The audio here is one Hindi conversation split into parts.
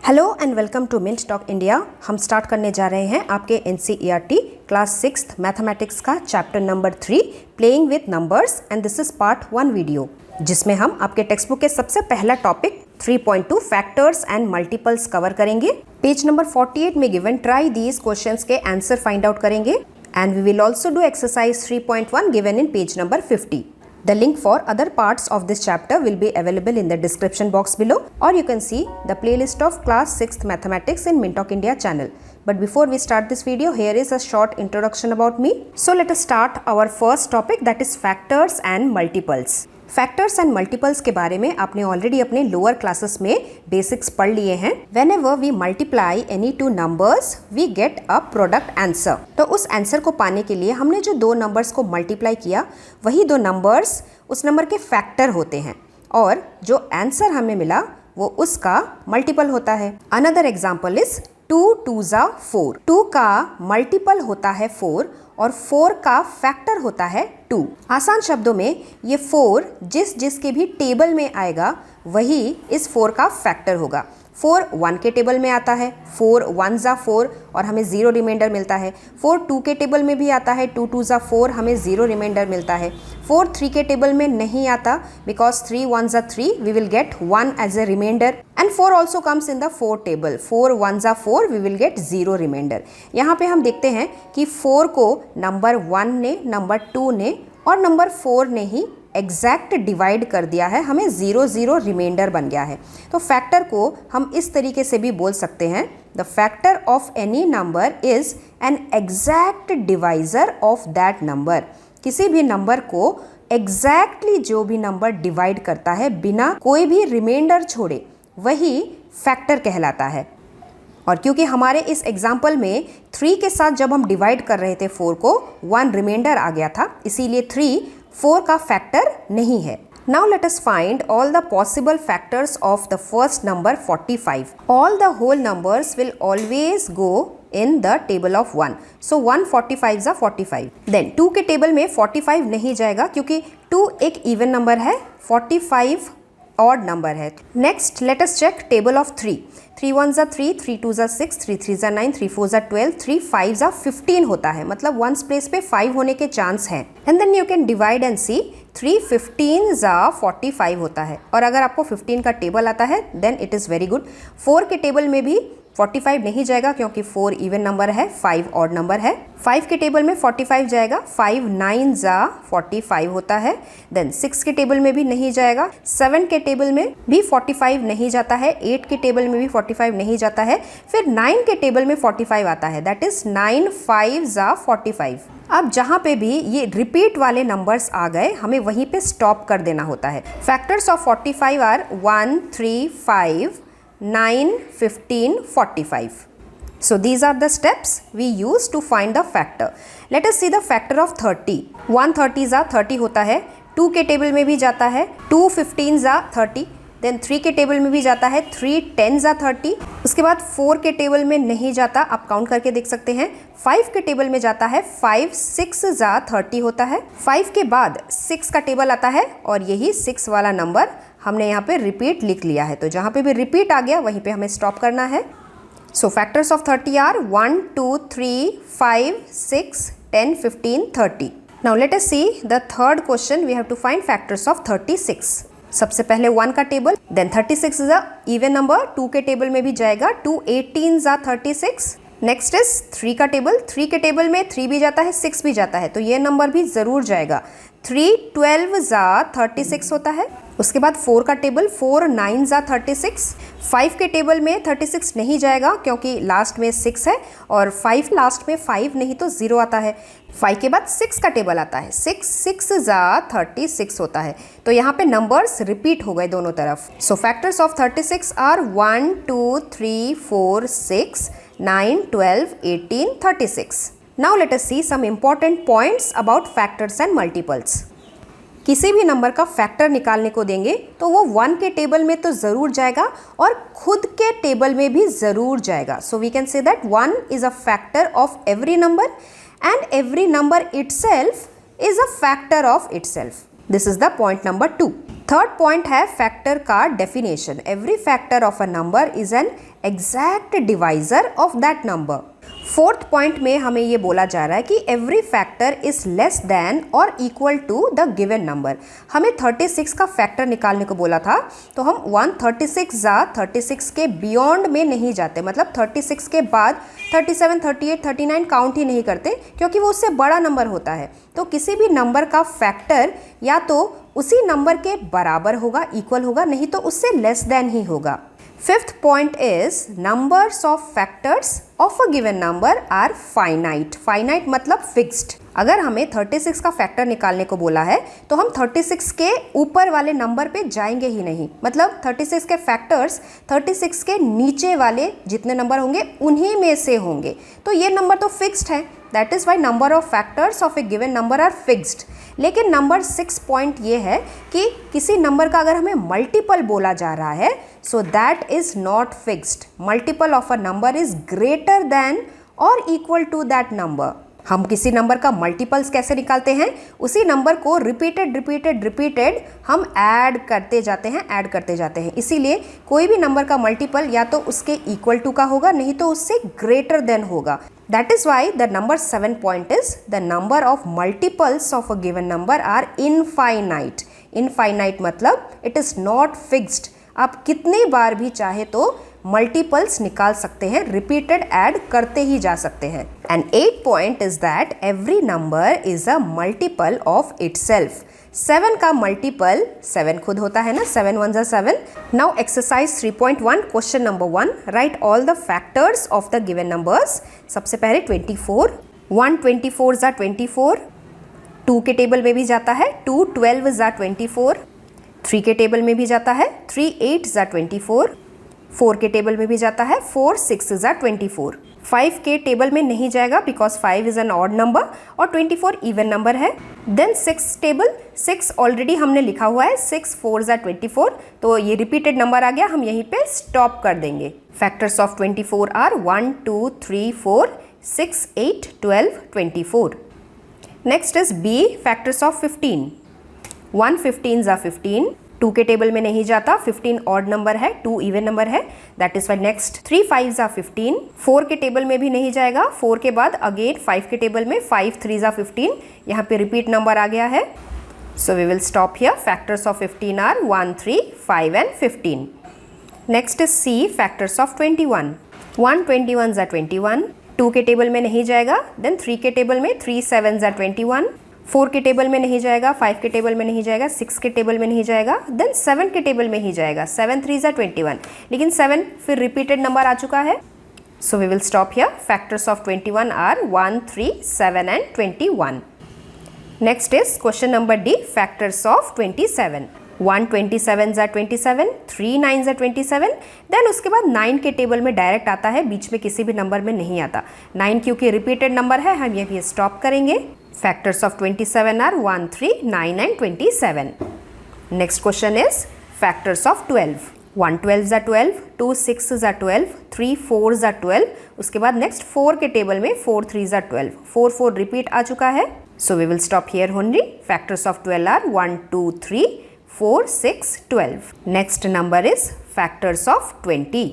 Hello and welcome to Mint Talk India. हम स्टार्ट करने जा रहे हैं आपके NCERT क्लास 6th मैथमेटिक्स का chapter number 3 playing with numbers and this is part 1 video, जिसमें हम आपके टेक्स्ट बुक के सबसे पहला topic 3.2 factors and multiples cover करेंगे। पेज नंबर 48 में गिवन ट्राई दीज क्वेश्चंस के आंसर फाइंड आउट करेंगे and we will also do exercise 3.1 given in page number 50। The link for other parts of this chapter will be available in the description box below, or you can see the playlist of class 6th mathematics in Mintalk India channel. But before we start this video, here is a short introduction about me. So let us start our first topic, that is factors and multiples. Factors and multiples के बारे में आपने ऑलरेडी अपने लोअर क्लासेस में बेसिक्स पढ़ लिए हैं। Whenever we multiply any two numbers, we get a product answer. तो उस आंसर को पाने के लिए हमने जो दो नंबर्स को मल्टीप्लाई किया, वही दो नंबर्स उस नंबर के फैक्टर होते हैं और जो आंसर हमें मिला वो उसका मल्टीपल होता है। Another example is 2 2s 4। 2 का मल्टीपल होता है 4 और 4 का फैक्टर होता है 2। आसान शब्दों में ये 4 जिसके भी टेबल में आएगा वही इस 4 का फैक्टर होगा। 4 1 के टेबल में आता है, 4 1s 4 और हमें 0 रिमाइंडर मिलता है। 4 2 के टेबल में भी आता है, 2 2s 4 हमें 0 रिमाइंडर मिलता है। 4 3 के टेबल में नहीं आता because 3 1s 3 we will get 1 as a reminder and 4 also comes in the 4 table. 4 1s 4 we will get 0 reminder. यहाँ पे हम देखते हैं कि 4 को नंबर 1 ने, नंबर 2 ने और नंबर 4 ने ही एग्जैक्ट डिवाइड कर दिया है, हमें 0 0 रिमाइंडर बन गया है। तो फैक्टर को हम इस तरीके से भी बोल सकते हैं, the factor of any number is an exact divisor of that number. किसी भी नंबर को एग्जैक्टली जो भी नंबर डिवाइड करता है बिना कोई भी रिमाइंडर छोड़े, वही फैक्टर कहलाता है। और क्योंकि हमारे इस एग्जाम्पल में 3 के साथ जब हम डिवाइड कर रहे थे 4 को, 1 रिमाइंडर आ गया था, इसीलिए 3 4 का फैक्टर नहीं है। Now let us find all the possible factors of the first number 45. All the whole numbers will always go in the table of 1. So 1 45s 45. Then 2 के टेबल में 45 नहीं जाएगा क्योंकि 2 एक इवन नंबर है, 45 ऑड नंबर है। Next let us check table of 3. 3 1s 3, 3 2s 6, 3 3s 9, 3 4s 12, 3 5s 15 होता है, मतलब 1s प्लेस पे 5 होने के चांस हैं। And then you can divide and see 3 15s 45 होता है। और अगर आपको 15 का टेबल आता है then it is very good. 4 के टेबल में भी 45 नहीं जाएगा क्योंकि 4 इवन नंबर है, 5 ऑड नंबर है। 5 के टेबल में 45 जाएगा, 5 9s 45 होता है। देन 6 के टेबल में भी नहीं जाएगा, 7 के टेबल में भी 45 नहीं जाता है, 8 के टेबल में भी 45 नहीं जाता है, फिर 9 के टेबल में 45 आता है, दैट इज 9 5s 45। अब जहाँ पे भी ये रिपीट वाले नंबर्स आ गए, हमें वहीं पे स्टॉप कर देना होता है। Factors of 45 are 1 3 5 9 15 45. So these are the steps we use to find the factor. Let us see the factor of 30. 1 30s 30 होता है, 2 के टेबल में भी जाता है, 2 15s 30, देन 3 के टेबल में भी जाता है, 3 10s 30। उसके बाद 4 के टेबल में नहीं जाता, आप काउंट करके देख सकते हैं। 5 के टेबल में जाता है, 5 6s 30 होता है। 5 के बाद 6 का टेबल आता है और यही 6 वाला नंबर हमने यहाँ पे रिपीट लिख लिया है, तो जहाँ पे भी रिपीट आ गया वहीं पे हमें स्टॉप करना है। So factors of 30 are 1 2 3 5 6 10 15 30. Now let us see the third question. We have to find factors of 36. सबसे पहले 1 का table, then 36 is a even number, 2 के टेबल में भी जाएगा, 2 18s 36। नेक्स्ट इज 3 का टेबल, 3 के टेबल में 3 भी जाता है, 6 भी जाता है, तो ये नंबर भी ज़रूर जाएगा, 3 12s 36 होता है। उसके बाद 4 का टेबल, 4 9s 36। 5 के टेबल में 36 नहीं जाएगा क्योंकि लास्ट में 6 है और 5 लास्ट में 5 नहीं तो 0 आता है। 5 के बाद 6 का टेबल आता है, 6 6s 36 होता है, तो यहाँ पे नंबर्स रिपीट हो गए दोनों तरफ। So factors of 36 are 1 2 3 4 6 9 12 18 36. Now let us see some important points about factors and multiples. किसी भी नंबर का फैक्टर निकालने को देंगे तो वो 1 के टेबल में तो ज़रूर जाएगा और खुद के टेबल में भी ज़रूर जाएगा। So we can say that 1 is a factor of every number and every number itself is a factor of itself. This is the point number 2. Third point है फैक्टर का definition. Every factor of a number is an exact divisor of that number. Fourth point में हमें ये बोला जा रहा है कि every factor is less than और equal to the given number. हमें 36 का फैक्टर निकालने को बोला था, तो हम 136 36 के बियॉन्ड में नहीं जाते, मतलब 36 के बाद 37, 38, 39 काउंट ही नहीं करते, क्योंकि वो उससे बड़ा नंबर होता है। तो किसी भी नंबर का फैक्टर या तो उसी नंबर के बराबर होगा, इक्वल होगा, नहीं तो उससे लेस देन ही होगा। Fifth point is numbers of factors of a given number are finite. Finite मतलब फिक्स्ड। अगर हमें 36 का फैक्टर निकालने को बोला है तो हम 36 के ऊपर वाले नंबर पे जाएंगे ही नहीं, मतलब 36 के फैक्टर्स 36 के नीचे वाले जितने नंबर होंगे उन्हीं में से होंगे। तो ये नंबर तो फिक्स्ड है, that is why number of factors of a given number are fixed. लेकिन नंबर 6 पॉइंट ये है कि किसी नंबर का अगर हमें मल्टीपल बोला जा रहा है, so that is not fixed. Multiple of a number is greater than और इक्वल टू दैट नंबर। हम किसी नंबर का मल्टीपल्स कैसे निकालते हैं? उसी नंबर को रिपीटेड हम ऐड करते जाते हैं। इसीलिए कोई भी नंबर का मल्टीपल या तो उसके इक्वल टू का होगा, नहीं तो उससे ग्रेटर देन होगा। That is why the number 7 point is the number of multiples of a given number are infinite. Infinite मतलब it is not fixed. आप कितनी बार भी चाहे तो मल्टीपल्स निकाल सकते हैं, रिपीटेड ऐड करते ही जा सकते हैं। And 8 point is that every number is a multiple of itself. 7 का मल्टीपल 7 खुद होता है ना, 7 1 7। Now exercise 3.1 question number 1, right all the factors of the given numbers. सबसे पहले 24, 1 24 ज़ा 24, 2 के टेबल में भी जाता है, 2 12 ज़ा 24, 3 के टेबल में भी जाता है, 3 8 ज़ा 24, 4 के टेबल में भी जाता है, 4 6 ज़ा 24, 5 के टेबल में नहीं जाएगा because 5 is an odd number और 24 इवन नंबर है। देन 6 टेबल, 6 ऑलरेडी हमने लिखा हुआ है, 6 4 ज़ा 24, तो ये रिपीटेड नंबर आ गया, हम यहीं पे स्टॉप कर देंगे। Factors of 24 are 1 2 3 4 6 8 12 24। Next is B, factors of 15। 1 15 ज़ा 15, 2 के टेबल में नहीं जाता, 15 ऑड नंबर है, 2 इवन नंबर है, दैट इज वाई नेक्स्ट 3 5 ज़ा 15, 4 के टेबल में भी नहीं जाएगा, 4 के बाद अगेन 5 के टेबल में, 5 3 ज़ा 15, यहाँ पे रिपीट नंबर आ गया है, so we will stop here. Factors of 15 are 1 3 5 and 15। Next is C, factors of 21। 1 21 ज़ा 21, 2 के टेबल में नहीं जाएगा, देन 3 के टेबल में, 3 7 ज़ा 21, 4 के टेबल में नहीं जाएगा, 5 के टेबल में नहीं जाएगा, 6 के टेबल में नहीं जाएगा, देन 7 के टेबल में ही जाएगा, 7 3 ज़ा 21, लेकिन 7 फिर रिपीटेड नंबर आ चुका है, so we will stop here. Factors of 21 are 1 3 7 and 21। Next is question number D, factors of 27। 1 27 ज़ा 27, 3 9 ज़ा 27, देन उसके बाद 9 के टेबल में डायरेक्ट आता है, बीच में किसी भी नंबर में नहीं आता। 9 क्योंकि रिपीटेड नंबर है, हम ये भी स्टॉप करेंगे। Factors of 27 are 1 3 9 and 27. Next question is factors of 12. 1 12 ज़ा 12, 2 6 ज़ा 12, 3 4 ज़ा 12, उसके बाद नेक्स्ट 4 के टेबल में 4 3 ज़ा 12, 4 4 रिपीट आ चुका है, so we will stop here only. Factors of 12 are 1 2 3 4 6 12। Next number is factors of 20।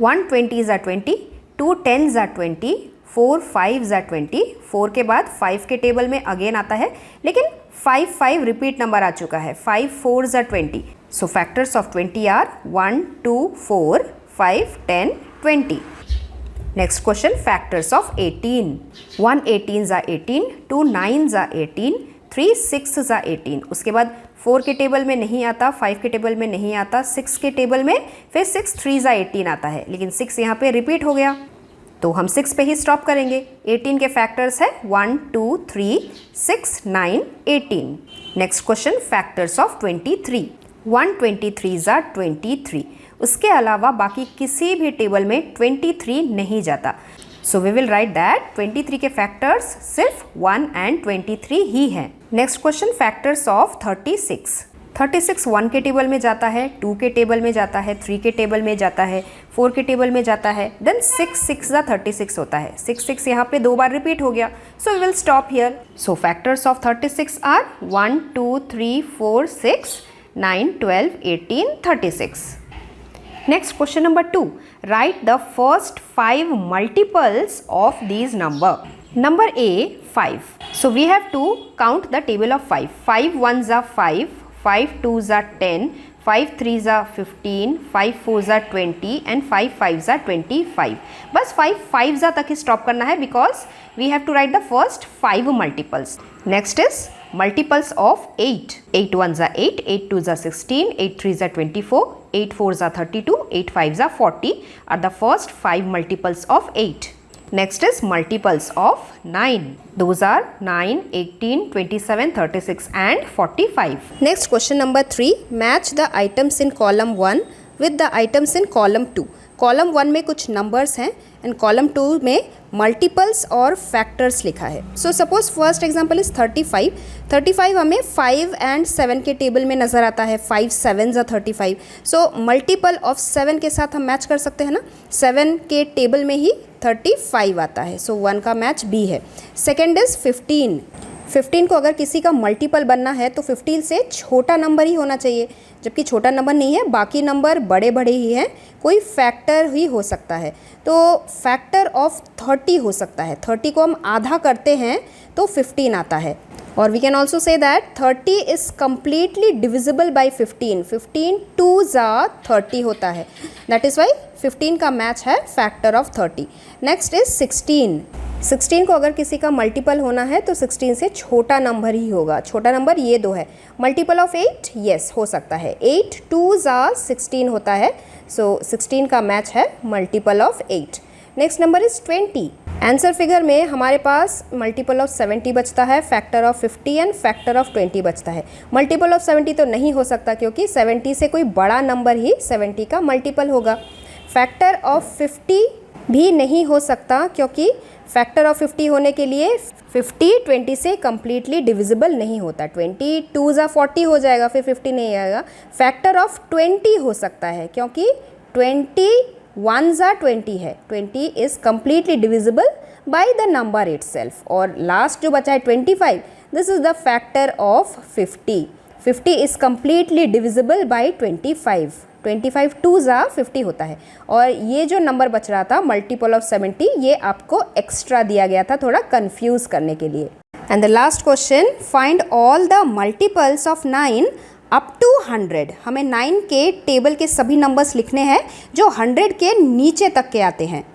1 20 ज़ा 20, 2 10 ज़ा 20, 4 5 ज़ा 20, 4 के बाद 5 के टेबल में अगेन आता है, लेकिन 5 5 रिपीट नंबर आ चुका है, 5 4 ज़ा 20, so factors of 20 are 1 2 4 5 10 20। Next question, factors of 18। 1 18 ज़ा 18, 2 9 ज़ा 18, 3 6 ज़ा 18, उसके बाद 4 के टेबल में नहीं आता, 5 के टेबल में नहीं आता, 6 के टेबल में, फिर 6 3 ज़ा 18 आता है, लेकिन 6 यहाँ पे रिपीट हो गया, तो हम 6 पे ही स्टॉप करेंगे। 18 के फैक्टर्स है 1 2 3 6 9 18। Next question, factors of 23। 1 23 ज़ा 23, उसके अलावा बाकी किसी भी टेबल में 23 नहीं जाता, so we will write that 23 के फैक्टर्स सिर्फ 1 एंड 23 ही हैं। Next question, factors of 36। 36 1 के टेबल में जाता है, 2 के टेबल में जाता है, 3 के टेबल में जाता है, 4 के टेबल में जाता है, देन 6 6 ज़ा 36 होता है, 6 6 यहाँ पे 2 बार रिपीट हो गया, so we will stop here. So factors of 36 are 1 2 3 4 6 9, 12, 18, 36. Next question number 2. Write the first 5 multiples of these number. Number A, 5. So we have to count the table of 5. 5 ones are 5, 5 twos are 10, 5 threes are 15, 5 fours are 20 and 5 fives are 25. बस 5 fives तक ही stop करना है because we have to write the first 5 multiples. Next is multiples of 8. 8 ones are 8, 8 twos are 16, 8 threes are 24, 8 fours are 32, 8 fives are 40 are the first 5 multiples of 8. Next is multiples of 9. Those are 9, 18, 27, 36 and 45. Next question number 3. Match the items in column 1 with the items in column 2. Column 1 में कुछ नंबर्स हैं एंड कॉलम 2 में मल्टीपल्स और फैक्टर्स लिखा है. So suppose first example is 35. 35 हमें 5 एंड 7 के टेबल में नज़र आता है. 5 7s are 35. So multiple of 7 के साथ हम मैच कर सकते हैं ना. 7 के टेबल में ही 35 आता है. सो 1 का मैच बी है. Second is 15. 15 को अगर किसी का मल्टीपल बनना है तो 15 से छोटा नंबर ही होना चाहिए, जबकि छोटा नंबर नहीं है, बाकी नंबर बड़े बड़े ही हैं. कोई फैक्टर ही हो सकता है. तो फैक्टर ऑफ 30 हो सकता है. 30 को हम आधा करते हैं तो 15 आता है. और we can also say that 30 is completely divisible by 15. 15 2s are 30 होता है. दैट इज़ वाई 15 का मैच है फैक्टर ऑफ 30. Next is 16. 16 को अगर किसी का मल्टीपल होना है तो 16 से छोटा नंबर ही होगा. छोटा नंबर ये 2 है. मल्टीपल ऑफ 8 येस हो सकता है. 8 2s are 16 होता है. सो 16 का मैच है multiple of 8. Next number is 20. Answer figure में हमारे पास मल्टीपल ऑफ 70 बचता है, factor of 50 and factor of 20 बचता है. मल्टीपल ऑफ 70 तो नहीं हो सकता क्योंकि 70 से कोई बड़ा नंबर ही 70 का मल्टीपल होगा. फैक्टर ऑफ 50 भी नहीं हो सकता क्योंकि फैक्टर ऑफ 50 होने के लिए 50 20 से कम्प्लीटली डिविजिबल नहीं होता. 20 2s are 40 हो जाएगा, फिर 50 नहीं आएगा. फैक्टर ऑफ 20 हो सकता है क्योंकि 20 1s are 20 है. 20 is completely divisible by the number itself. और लास्ट जो बचा है 25, this is the factor of 50. 50 is completely divisible by 25. 25 2s are 50 होता है. और ये जो नंबर बच रहा था मल्टीपल ऑफ 70, ये आपको एक्स्ट्रा दिया गया था थोड़ा कंफ्यूज करने के लिए. And the last question, find all the multiples of 9 up to 100. हमें 9 के टेबल के सभी नंबर्स लिखने हैं जो 100 के नीचे तक के आते हैं.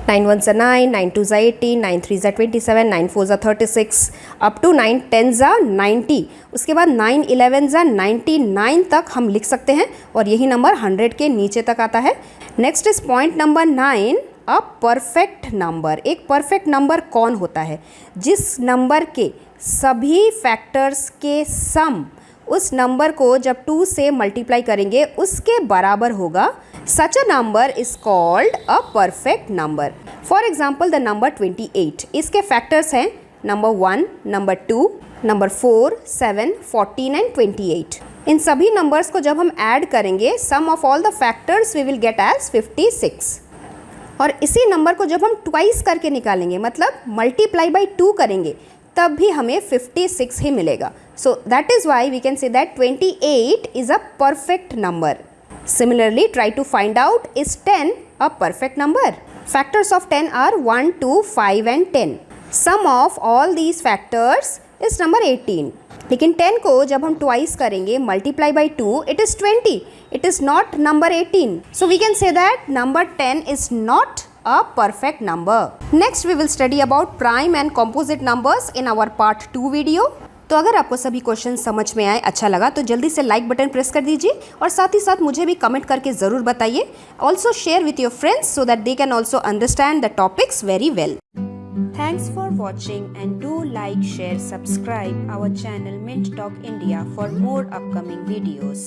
9 1s are 9, 9 2s are 18, 9 3s are 27, 9 4s are 36, up to 9 10s are 90. उसके बाद 9 11s are 99 तक हम लिख सकते हैं और यही नंबर 100 के नीचे तक आता है. Next is point number 9, a perfect number. एक परफेक्ट नंबर कौन होता है? जिस नंबर के सभी फैक्टर्स के सम उस नंबर को जब 2 से मल्टीप्लाई करेंगे उसके बराबर होगा. Such a number is called a perfect number. For example, the number 28. इसके फैक्टर्स हैं नंबर 1, नंबर 2, नंबर 4, 7, 14 एंड 28. इन सभी नंबर्स को जब हम ऐड करेंगे sum of all the factors we will get as 56. और इसी नंबर को जब हम ट्वाइस करके निकालेंगे मतलब मल्टीप्लाई बाई 2 करेंगे तब भी हमें 56 ही मिलेगा. So that is why we can say that 28 is a perfect number. Similarly, try to find out, is 10 a perfect number? Factors of 10 are 1, 2, 5 and 10. Sum of all these factors is number 18. लेकिन 10 को जब हम ट्वाइस करेंगे multiply by 2, it is 20. It is not number 18. So we can say that number 10 is not a perfect number. Next we will study about prime and composite numbers in our part 2 video. तो अगर आपको सभी क्वेश्चन समझ में आए, अच्छा लगा तो जल्दी से लाइक बटन प्रेस कर दीजिए और साथ ही साथ मुझे भी कमेंट करके ज़रूर बताइए. Also share with your friends so that they can also understand the topics very well. Thanks for watching and do like share subscribe our channel Mint Talk India for more upcoming videos.